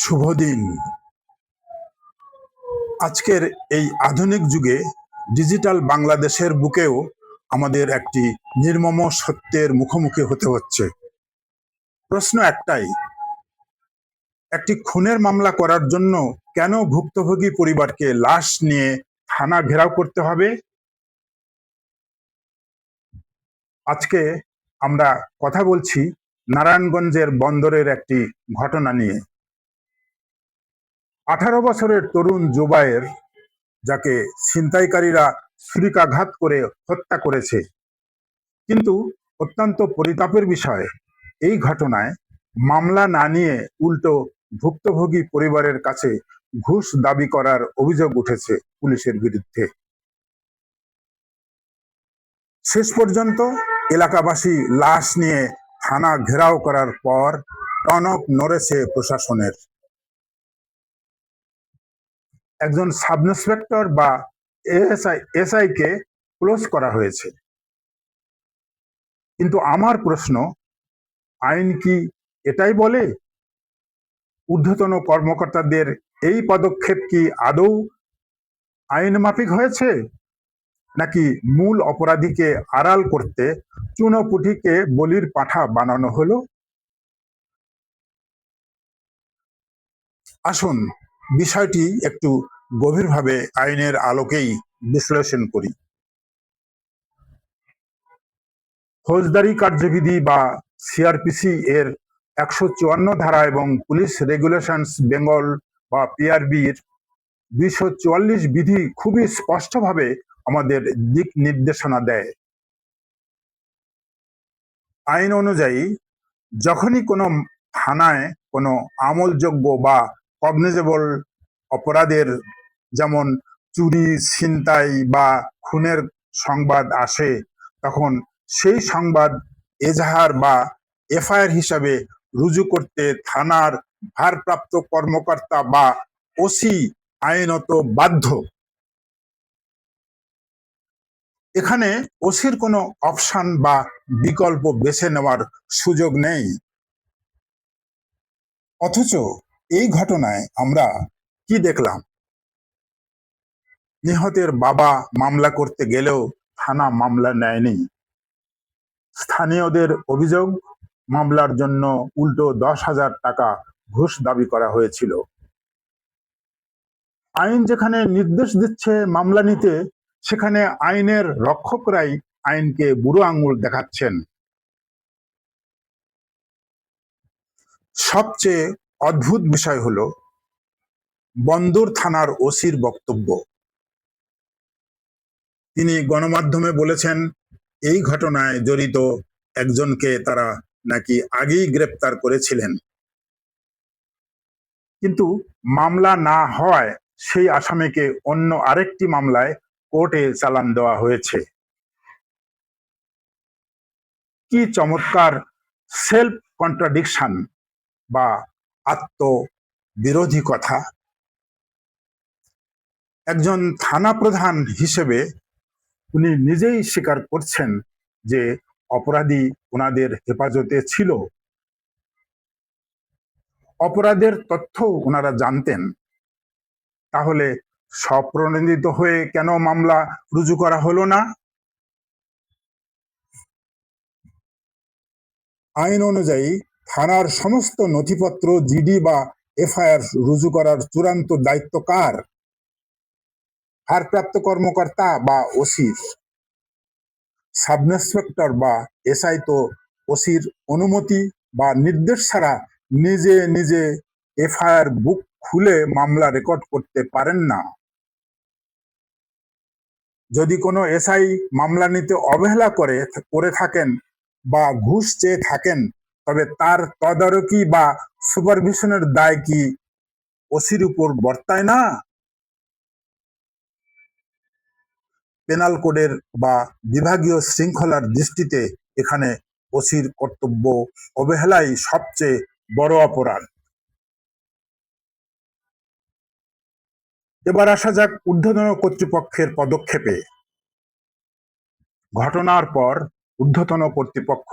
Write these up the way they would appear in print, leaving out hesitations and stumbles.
শুভ দিন। আজকের এই আধুনিক যুগে ডিজিটাল বাংলাদেশের বুকেও আমাদের একটি নির্মম সত্যের মুখোমুখি হতে হচ্ছে। প্রশ্ন একটাই, একটি খুনের মামলা করার জন্য কেন ভুক্তভোগী পরিবারকে লাশ নিয়ে থানা ঘেরাও করতে হবে? আজকে আমরা কথা বলছি নারায়ণগঞ্জের বন্দরের একটি ঘটনা নিয়ে। 18 বছরের তরুণ জুবায়ের, যাকে ছিনতাইকারীরা ছুরিকাঘাত করে হত্যা করেছে। কিন্তু অত্যন্ত পরিতাপের বিষয়, এই ঘটনায় মামলা না নিয়ে উল্টো ভুক্তভোগী পরিবারের কাছে ঘুষ দাবি করার অভিযোগ উঠেছে পুলিশের বিরুদ্ধে। শেষ পর্যন্ত এলাকাবাসী লাশ নিয়ে থানা ঘেরাও করার পর টনক নড়েছে প্রশাসনের। একজন সাব ইন্সপেক্টর বা এসআই কে ক্লোজ করা হয়েছে। কিন্তু আমার প্রশ্ন, আইন কি এটাই বলে? ঊর্ধ্বতন কর্মকর্তাদের এই পদক্ষেপ কি আদৌ আইন মাফিক হয়েছে, নাকি মূল অপরাধীকে আড়াল করতে চুনোপুঁটিকে বলির পাঁঠা বানানো হলো? আসুন বিষয়টি একটু গভীরভাবে আইনের আলোকেই বিশ্লেষণ করি। ফৌজদারি কার্যবিধি বা সিআরপিসি এর 154 ধারা এবং পুলিশ রেগুলেশনস বেঙ্গল বা পিআরবির 244 বিধি খুবই স্পষ্টভাবে আমাদের দিক নির্দেশনা দেয়। আইন অনুযায়ী যখনই কোনো থানায় কোনো আমলযোগ্য বা কগনিজেবল অপরাধের, যেমন চুরি, ছিনতাই বা খুনের সংবাদ আসে, তখন সেই সংবাদ এজাহার বা এফআইআর হিসাবে রুজু করতে থানার ভারপ্রাপ্ত কর্মকর্তা বা ওসি আইনত বাধ্য। এখানে ওসির কোনো অপশন বা বিকল্প বেছে নেওয়ার সুযোগ নেই। অথচ এই ঘটনায় আমরা কি দেখলাম? নিহতের বাবা মামলা করতে গেলেও থানা মামলা নেয়নি। স্থানীয়দের অভিযোগ, মামলার জন্য উল্টো 10,000 টাকা ঘুষ দাবি করা হয়েছিল। আইন যেখানে নির্দেশ দিচ্ছে মামলা নিতে, সেখানে আইনের রক্ষকরাই আইনকে বুড়ো আঙুল দেখাচ্ছেন। সবচেয়ে অদ্ভুত বিষয় হলো বন্দর থানার ওসির বক্তব্য। তিনি গণমাধ্যমে বলেছেন, এই ঘটনায় জড়িত একজনকে তারা নাকি আগেই গ্রেপ্তার করেছিলেন, কিন্তু মামলা না হওয়ায় সেই আসামিকে অন্য আরেকটি মামলায় কোর্টে চালান দেওয়া হয়েছে। কি চমৎকার সেলফ কন্ট্রাডিকশন বা আত্মবিরোধী কথা! একজন থানা প্রধান হিসেবে উনি নিজেই স্বীকার করছেন যে অপরাধী ওনাদের হেফাজতে ছিল, অপরাধের তথ্য ওনারা জানতেন। তাহলে স্বপ্রণোদিত হয়ে কেন মামলা রুজু করা হলো না? আইন অনুযায়ী থানার সমস্ত নথিপত্র, জিডি বা এফআইআর রুজু করার চূড়ান্ত দায়িত্ব কার? ভারপ্রাপ্ত কর্মকর্তা বা ওসির। সাব ইন্সপেক্টর বা এসআই তো ওসির অনুমতি বা নির্দেশ ছাড়া নিজে নিজে এফআইআর বুক খুলে মামলা রেকর্ড করতে পারেন না। যদি কোনো এসআই মামলা নিতে অবহেলা করে থাকেন বা ঘুষ চেয়ে থাকেন, তবে তার তদারকি বা সুপারভিশনের দায় কি ওসির উপর বর্তায় না? পেনাল কোডের বা বিভাগীয় শৃঙ্খলার দৃষ্টিতে এখানে ওসির কর্তব্য অবহেলাই সবচেয়ে বড় অপরাধ। এবার আসা যাক ঊর্ধ্বতন কর্তৃপক্ষের পদক্ষেপে। ঘটনার পর ঊর্ধ্বতন কর্তৃপক্ষ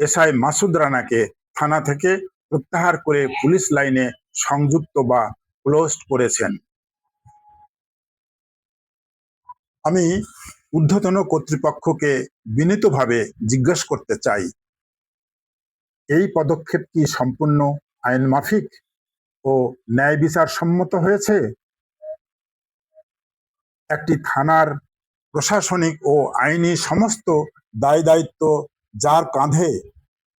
এসআই মাসুদ রানাকে থানা থেকে প্রত্যাহার করে পুলিশ লাইনে সংযুক্ত বা ক্লোজড করেছেন। আমি ঊর্ধ্বতন কর্তৃপক্ষকে বিনীতভাবে জিজ্ঞেস করতে চাই, এই পদক্ষেপ কি সম্পূর্ণ আইনমাফিক ও ন্যায় বিচার সম্মত হয়েছে? একটি থানার প্রশাসনিক ও আইনি সমস্ত দায় দায়িত্ব যার কাঁধে,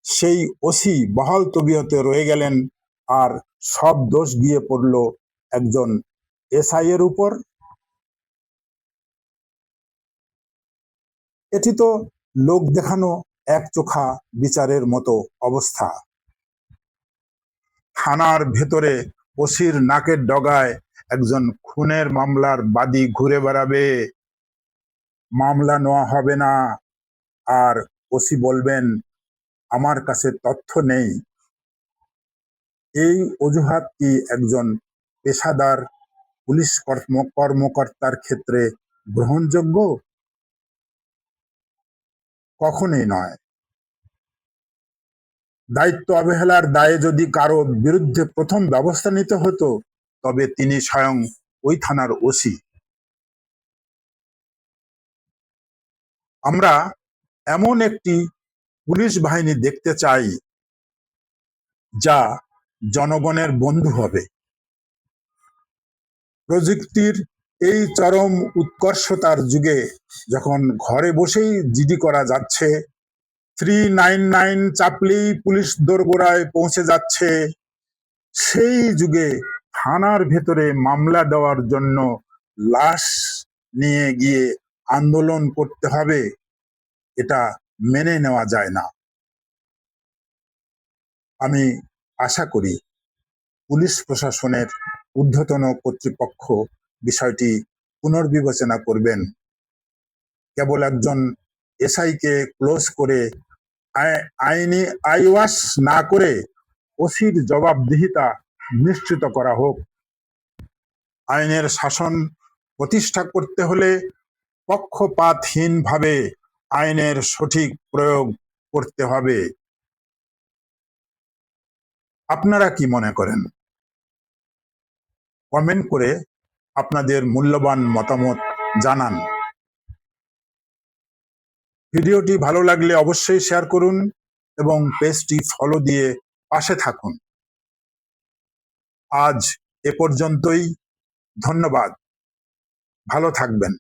সেই ওসি বহাল তবিয়তে রয়ে গেলেন আর সব দোষ গিয়ে পড়ল একজন এসআই এর উপর। এটি তো লোক দেখানো একচোখা বিচারের মতো অবস্থা। থানার ভেতরে ওসির নাকের ডগায় একজন খুনের মামলার বাদী ঘুরে বেড়াবে, মামলা নেওয়া হবে না, আর ওসি বলবেন আমার কাছে তথ্য নেই। এই অজুহাত কি একজন পেশাদার পুলিশ কর্মকর্তার ক্ষেত্রে গ্রহণযোগ্য? কখনোই নয়। দায়িত্ব অবহেলার দায়ে যদি কারো বিরুদ্ধে প্রথম ব্যবস্থা নিতে হতো, তবে তিনি স্বয়ং ওই থানার ওসি। আমরা এমন একটি পুলিশ বাহিনী দেখতে চাই যা জনগণের বন্ধু হবে। প্রযুক্তির এই চরম উৎকর্ষতার যুগে যখন ঘরে বসেই জিডি করা যাচ্ছে, 399 চাপলেই পুলিশ দোরগোড়ায় পৌঁছে যাচ্ছে, সেই যুগে থানার ভেতরে মামলা দেওয়ার জন্য লাশ নিয়ে গিয়ে আন্দোলন করতে হবে, এটা মেনে নেওয়া যায় না। আমি আশা করি পুলিশ প্রশাসনের ঊর্ধ্বতন কর্তৃপক্ষ বিষয়টি পুনর্বিবেচনা করবেন। কেবল একজন এসআইকে ক্লোজ করে আইনি আইওয়াশ না করে ওসির জবাবদিহিতা নিশ্চিত করা হোক। আইনের শাসন প্রতিষ্ঠা করতে হলে পক্ষপাতহীনভাবে আইনের সঠিক প্রয়োগ করতে হবে। আপনারা কি মনে করেন? কমেন্ট করে আপনাদের মূল্যবান মতামত জানান। ভিডিওটি ভালো লাগলে অবশ্যই শেয়ার করুন এবং পেজটি ফলো দিয়ে পাশে থাকুন। আজ এ পর্যন্তই। ধন্যবাদ। ভালো থাকবেন।